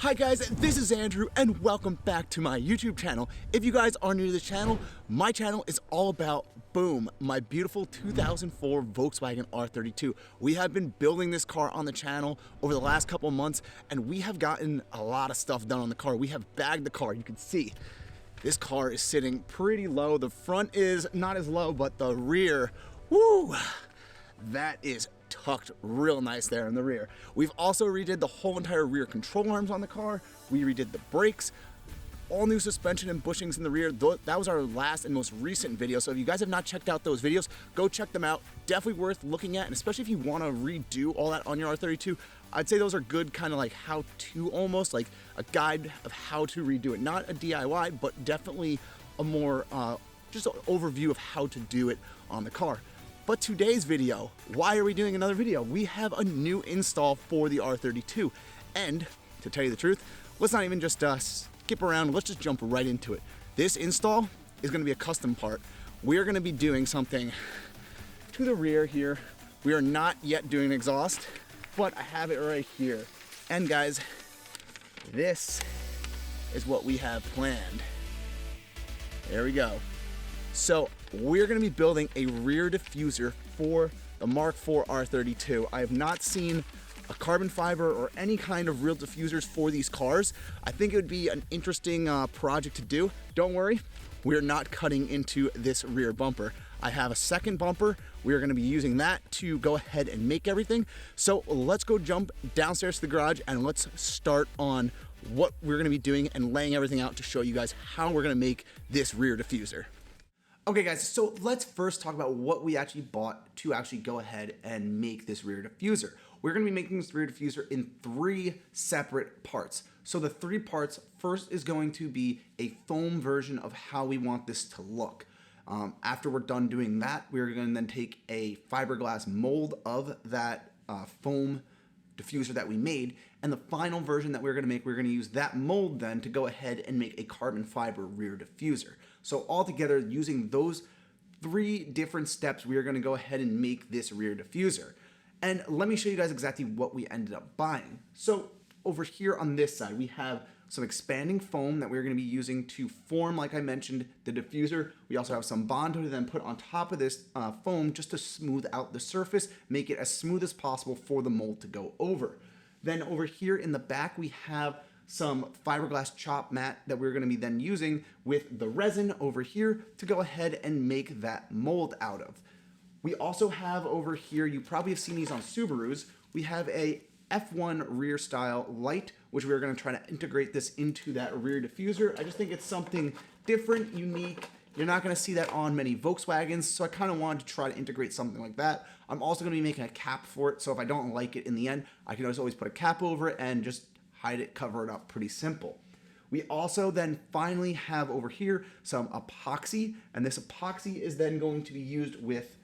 Hi guys, this is Andrew and welcome back to my YouTube channel. If you guys are new to this channel, my channel is all about, boom, my beautiful 2004 Volkswagen R32. We have been building this car on the channel over the last couple of months and we have gotten a lot of stuff done on the car. We have bagged the car, you can see. This car is sitting pretty low. The front is not as low, but the rear, whoo, that is tucked real nice there in the rear. We've also redid the whole entire rear control arms on the car. We redid the brakes, all new suspension and bushings in the rear. That was our last and most recent video. So if you guys have not checked out those videos, go check them out. Definitely worth looking at. And especially if you want to redo all that on your R32, I'd say those are good kind of like how-to almost, like a guide of how to redo it. Not a DIY, but definitely a more, just an overview of how to do it on the car. But today's video, why are we doing another video? We have a new install for the R32. And to tell you the truth, let's not even just skip around, let's just jump right into it. This install is gonna be a custom part. We're gonna be doing something to the rear here. We are not yet doing exhaust, but I have it right here. And guys, this is what we have planned. There we go. So we're gonna be building a rear diffuser for the Mark IV R32. I have not seen a carbon fiber or any kind of real diffusers for these cars. I think it would be an interesting project to do. Don't worry, we're not cutting into this rear bumper. I have a second bumper. We're gonna be using that to go ahead and make everything. So let's go jump downstairs to the garage and let's start on what we're gonna be doing and laying everything out to show you guys how we're gonna make this rear diffuser. Okay guys, so let's first talk about what we actually bought to actually go ahead and make this rear diffuser. We're gonna be making this rear diffuser in 3 separate parts. So the 3 parts, first is going to be a foam version of how we want this to look. After we're done doing that, we're gonna then take a fiberglass mold of that foam diffuser that we made, and the final version that we're gonna make, we're gonna use that mold then to go ahead and make a carbon fiber rear diffuser. So altogether, using those 3 different steps, we are gonna go ahead and make this rear diffuser. And let me show you guys exactly what we ended up buying. So over here on this side, we have some expanding foam that we're gonna be using to form, like I mentioned, the diffuser. We also have some Bondo to then put on top of this foam just to smooth out the surface, make it as smooth as possible for the mold to go over. Then over here in the back, we have some fiberglass chop mat that we're gonna be then using with the resin over here to go ahead and make that mold out of. We also have over here, you probably have seen these on Subarus, we have a F1 rear style light, which we're gonna try to integrate this into that rear diffuser. I just think it's something different, unique. You're not gonna see that on many Volkswagens, so I kind of wanted to try to integrate something like that. I'm also gonna be making a cap for it, so if I don't like it in the end, I can always put a cap over it and just hide it, cover it up, pretty simple. We also then finally have over here some epoxy, and this epoxy is then going to be used with,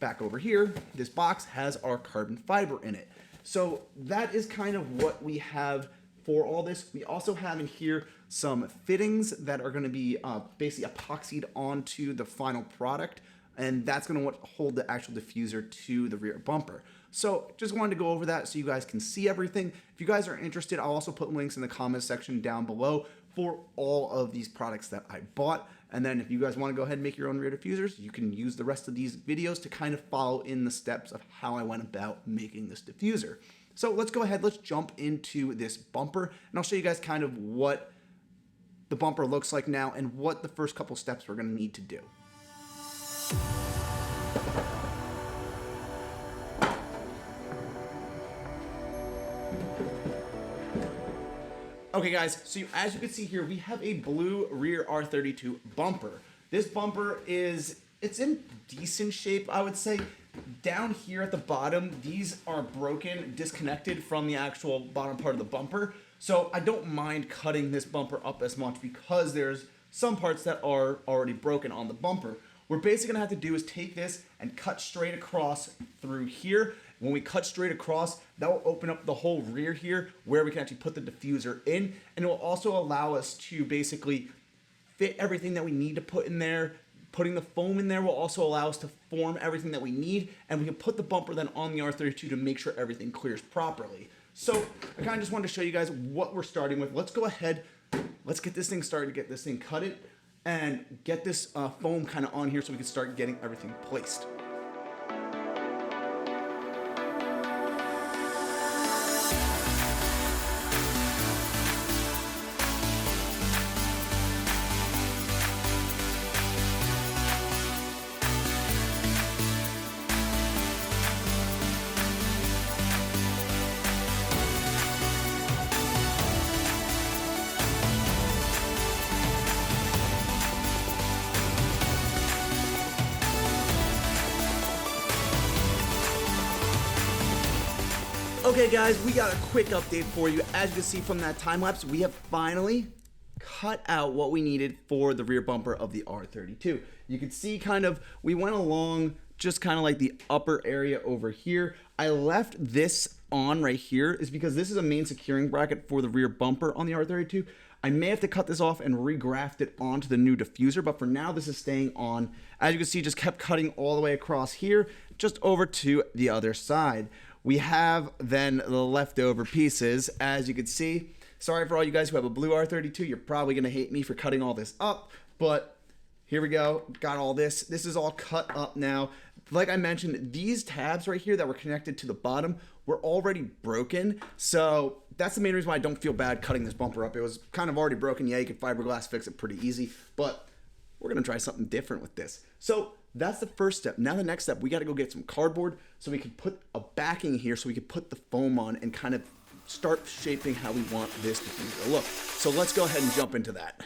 back over here, this box has our carbon fiber in it. So that is kind of what we have for all this. We also have in here some fittings that are gonna be basically epoxied onto the final product, and that's gonna hold the actual diffuser to the rear bumper. So just wanted to go over that so you guys can see everything. If you guys are interested, I'll also put links in the comments section down below for all of these products that I bought. And then if you guys want to go ahead and make your own rear diffusers, you can use the rest of these videos to kind of follow in the steps of how I went about making this diffuser. So let's go ahead, let's jump into this bumper, and I'll show you guys kind of what the bumper looks like now and what the first couple steps we're going to need to do. Okay guys, so as you can see here, we have a blue rear R32 bumper. This bumper it's in decent shape, I would say. Down here at the bottom, these are broken, disconnected from the actual bottom part of the bumper. So I don't mind cutting this bumper up as much because there's some parts that are already broken on the bumper. We're basically gonna have to do is take this and cut straight across through here. When we cut straight across, that will open up the whole rear here where we can actually put the diffuser in, and it will also allow us to basically fit everything that we need to put in there. Putting the foam in there will also allow us to form everything that we need, and we can put the bumper then on the R32 to make sure everything clears properly. So I kind of just wanted to show you guys what we're starting with. Let's go ahead, let's get this thing started, get this thing cut it, and get this foam kind of on here so we can start getting everything placed. Okay guys, we got a quick update for you. As you can see from that time lapse, we have finally cut out what we needed for the rear bumper of the R32. You can see kind of, we went along just kind of like the upper area over here. I left this on right here is because this is a main securing bracket for the rear bumper on the R32. I may have to cut this off and regraft it onto the new diffuser, but for now this is staying on. As you can see, just kept cutting all the way across here, just over to the other side. We have then the leftover pieces, as you can see. Sorry for all you guys who have a blue R32, you're probably gonna hate me for cutting all this up, but here we go, got all this. This is all cut up now. Like I mentioned, these tabs right here that were connected to the bottom were already broken, so that's the main reason why I don't feel bad cutting this bumper up. It was kind of already broken. Yeah, you could fiberglass fix it pretty easy, but we're gonna try something different with this. So that's the first step. Now the next step, we gotta go get some cardboard so we can put a backing here so we can put the foam on and kind of start shaping how we want this to look. So let's go ahead and jump into that.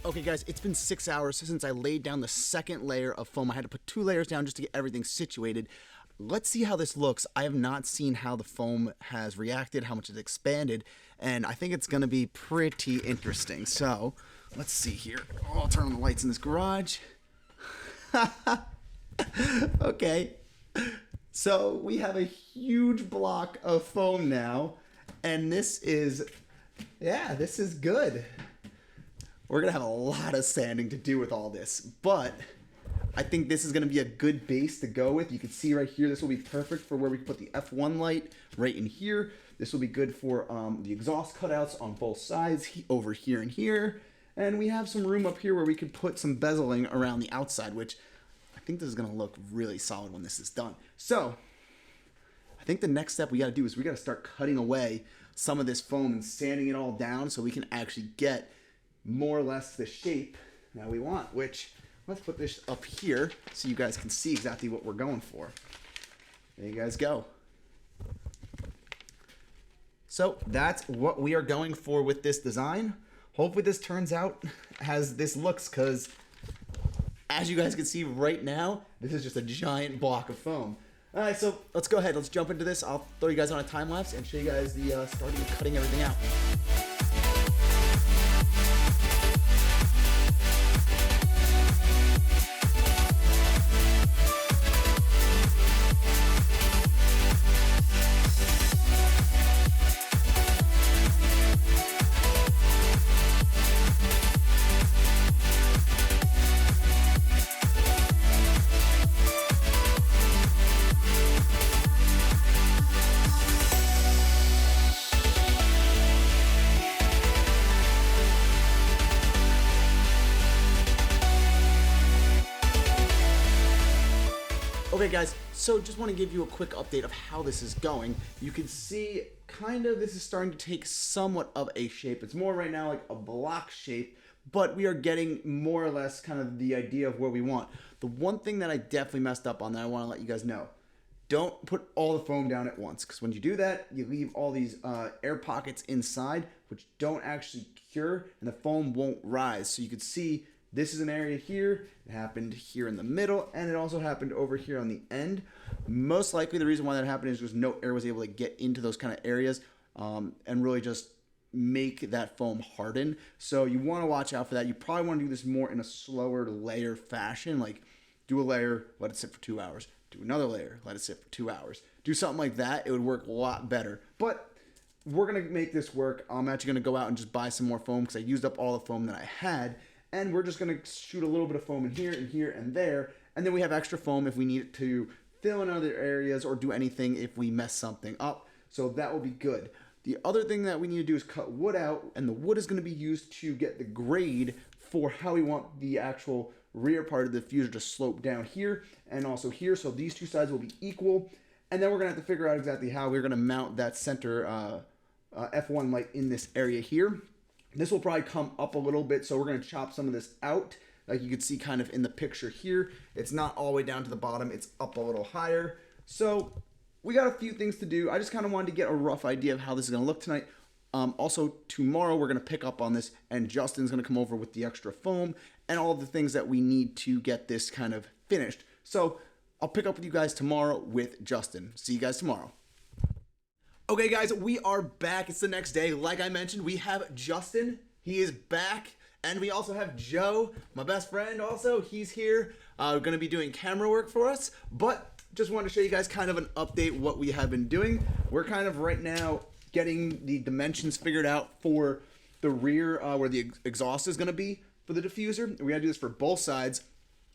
Okay guys, it's been 6 hours since I laid down the second layer of foam. I had to put 2 layers down just to get everything situated. Let's see how this looks. I have not seen how the foam has reacted, how much it's expanded, and I think it's gonna be pretty interesting. So, let's see here. Oh, I'll turn on the lights in this garage. Okay, so we have a huge block of foam now, and this is good. We're gonna have a lot of sanding to do with all this, but I think this is gonna be a good base to go with. You can see right here, this will be perfect for where we can put the F1 light right in here. This will be good for the exhaust cutouts on both sides, over here and here. And we have some room up here where we could put some bezeling around the outside, which I think this is gonna look really solid when this is done. So, I think the next step we gotta do is we gotta start cutting away some of this foam and sanding it all down so we can actually get more or less the shape that we want, which let's put this up here so you guys can see exactly what we're going for. There you guys go. So that's what we are going for with this design. Hopefully this turns out as this looks, because as you guys can see right now, this is just a giant block of foam. All right, so let's go ahead. Let's jump into this. I'll throw you guys on a time lapse and show you guys the starting of cutting everything out. Okay guys, so just want to give you a quick update of how this is going. You can see kind of this is starting to take somewhat of a shape. It's more right now like a block shape, but we are getting more or less kind of the idea of where we want. The one thing that I definitely messed up on that I want to let you guys know, don't put all the foam down at once, because when you do that, you leave all these air pockets inside, which don't actually cure, and the foam won't rise. So you can see This is an area here. It happened here in the middle, and it also happened over here on the end. Most likely the reason why that happened is because no air was able to get into those kind of areas and really just make that foam harden. So you want to watch out for that. You probably want to do this more in a slower layer fashion, like do a layer, let it sit for 2 hours. Do another layer, let it sit for 2 hours. Do something like that. It would work a lot better. But we're going to make this work. I'm actually going to go out and just buy some more foam because I used up all the foam that I had. And we're just going to shoot a little bit of foam in here and there. And then we have extra foam if we need it to fill in other areas or do anything if we mess something up. So that will be good. The other thing that we need to do is cut wood out, and the wood is going to be used to get the grade for how we want the actual rear part of the diffuser to slope down here and also here. So these two sides will be equal. And then we're going to have to figure out exactly how we're going to mount that center F1 light in this area here. This will probably come up a little bit, so we're going to chop some of this out. Like you can see kind of in the picture here, it's not all the way down to the bottom, it's up a little higher. So we got a few things to do. I just kind of wanted to get a rough idea of how this is going to look tonight. Also, tomorrow we're going to pick up on this, and Justin's going to come over with the extra foam and all of the things that we need to get this kind of finished. So I'll pick up with you guys tomorrow with Justin. See you guys tomorrow. Okay guys, we are back. It's the next day. Like I mentioned, we have Justin. He is back. And we also have Joe, my best friend also. He's here, going to be doing camera work for us. But just wanted to show you guys kind of an update what we have been doing. We're kind of right now getting the dimensions figured out for the rear where the exhaust is going to be for the diffuser. We got to do this for both sides.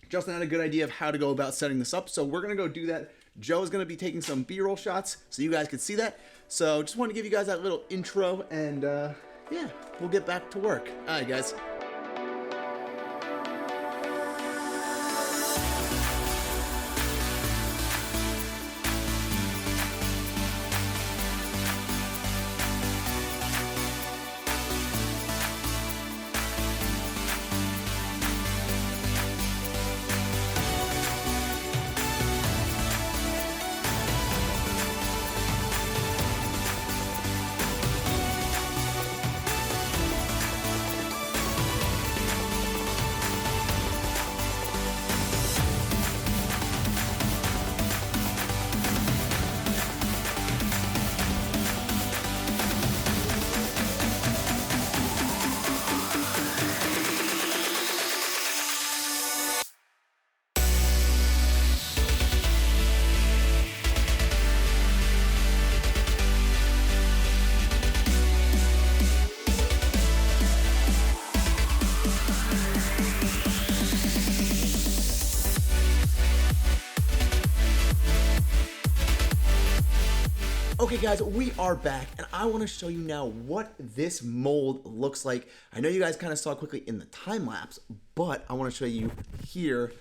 Justin had a good idea of how to go about setting this up, so we're going to go do that. Joe is going to be taking some B-roll shots so you guys can see that. So just wanted to give you guys that little intro, and yeah, we'll get back to work. All right, guys. Okay guys, we are back, and I want to show you now what this mold looks like. I know you guys kind of saw quickly in the time lapse, but I want to show you here.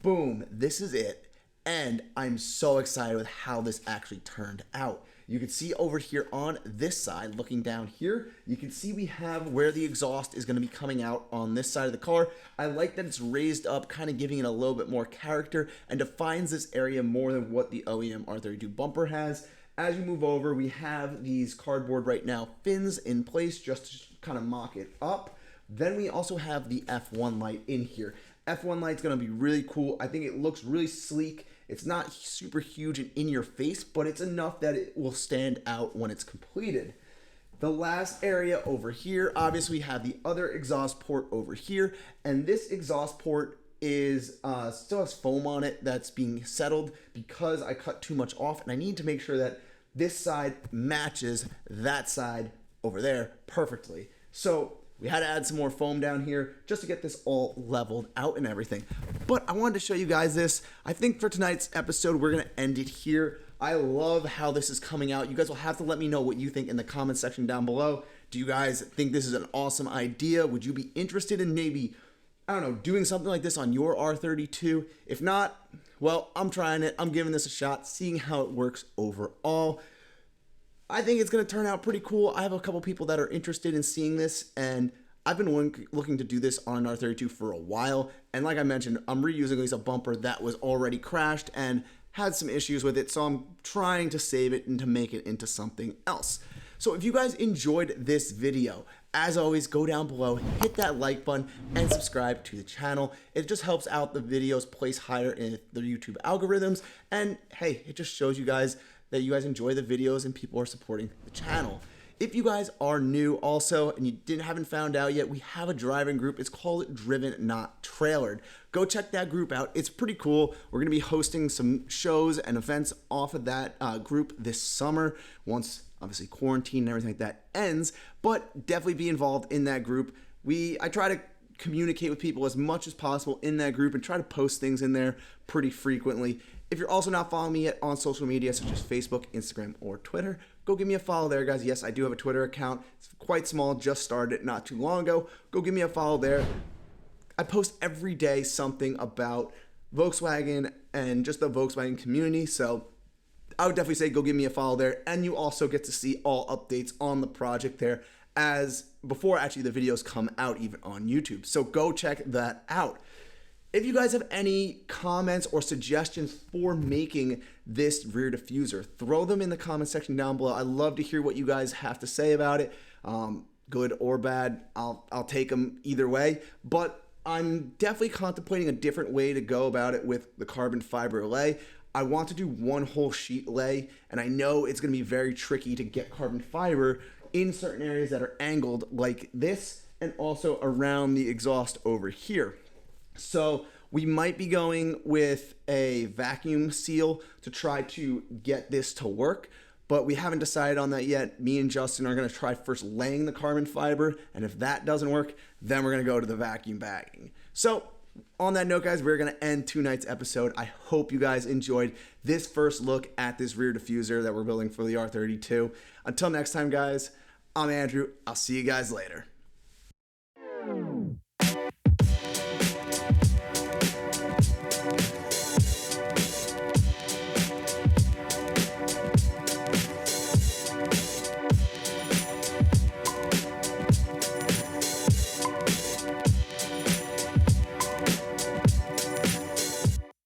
Boom, this is it, and I'm so excited with how this actually turned out. You can see over here on this side, looking down here, you can see we have where the exhaust is going to be coming out on this side of the car. I like that it's raised up, kind of giving it a little bit more character and defines this area more than what the OEM R32 bumper has. As you move over, we have these cardboard right now fins in place just to kind of mock it up. Then we also have the F1 light in here. F1 light's gonna be really cool. I think it looks really sleek. It's not super huge and in your face, but it's enough that it will stand out when it's completed. The last area over here, obviously we have the other exhaust port over here, and this exhaust port is still has foam on it that's being settled because I cut too much off, and I need to make sure that this side matches that side over there perfectly. So we had to add some more foam down here just to get this all leveled out and everything. But I wanted to show you guys this. I think for tonight's episode, we're gonna end it here. I love how this is coming out. You guys will have to let me know what you think in the comment section down below. Do you guys think this is an awesome idea? Would you be interested in maybe, I don't know, doing something like this on your R32? If not, well, I'm trying it. I'm giving this a shot, seeing how it works overall. I think it's going to turn out pretty cool. I have a couple people that are interested in seeing this, and I've been looking to do this on an R32 for a while. And like I mentioned, I'm reusing at least a bumper that was already crashed and had some issues with it, so I'm trying to save it and to make it into something else. So if you guys enjoyed this video, as always, go down below, hit that like button, and subscribe to the channel. It just helps out the videos place higher in the YouTube algorithms. And hey, it just shows you guys that you guys enjoy the videos and people are supporting the channel. If you guys are new also and you haven't found out yet, we have a driving group. It's called Driven Not Trailered. Go check that group out. It's pretty cool. We're going to be hosting some shows and events off of that group this summer once obviously quarantine and everything like that ends, but definitely be involved in that group. I try to communicate with people as much as possible in that group and try to post things in there pretty frequently. If you're also not following me yet on social media such as Facebook, Instagram, or Twitter, go give me a follow there, guys. Yes, I do have a Twitter account. It's quite small, just started not too long ago. Go give me a follow there. I post every day something about Volkswagen and just the Volkswagen community, so I would definitely say go give me a follow there, and you also get to see all updates on the project there as before actually the videos come out even on YouTube. So go check that out. If you guys have any comments or suggestions for making this rear diffuser, throw them in the comment section down below. I love to hear what you guys have to say about it, good or bad. I'll take them either way, but I'm definitely contemplating a different way to go about it with the carbon fiber lay. I want to do one whole sheet lay, and I know it's going to be very tricky to get carbon fiber in certain areas that are angled like this and also around the exhaust over here. So we might be going with a vacuum seal to try to get this to work, but we haven't decided on that yet. Me and Justin are going to try first laying the carbon fiber, and if that doesn't work, then we're going to go to the vacuum bagging. So on that note, guys, we're going to end tonight's episode. I hope you guys enjoyed this first look at this rear diffuser that we're building for the R32. Until next time, guys, I'm Andrew. I'll see you guys later.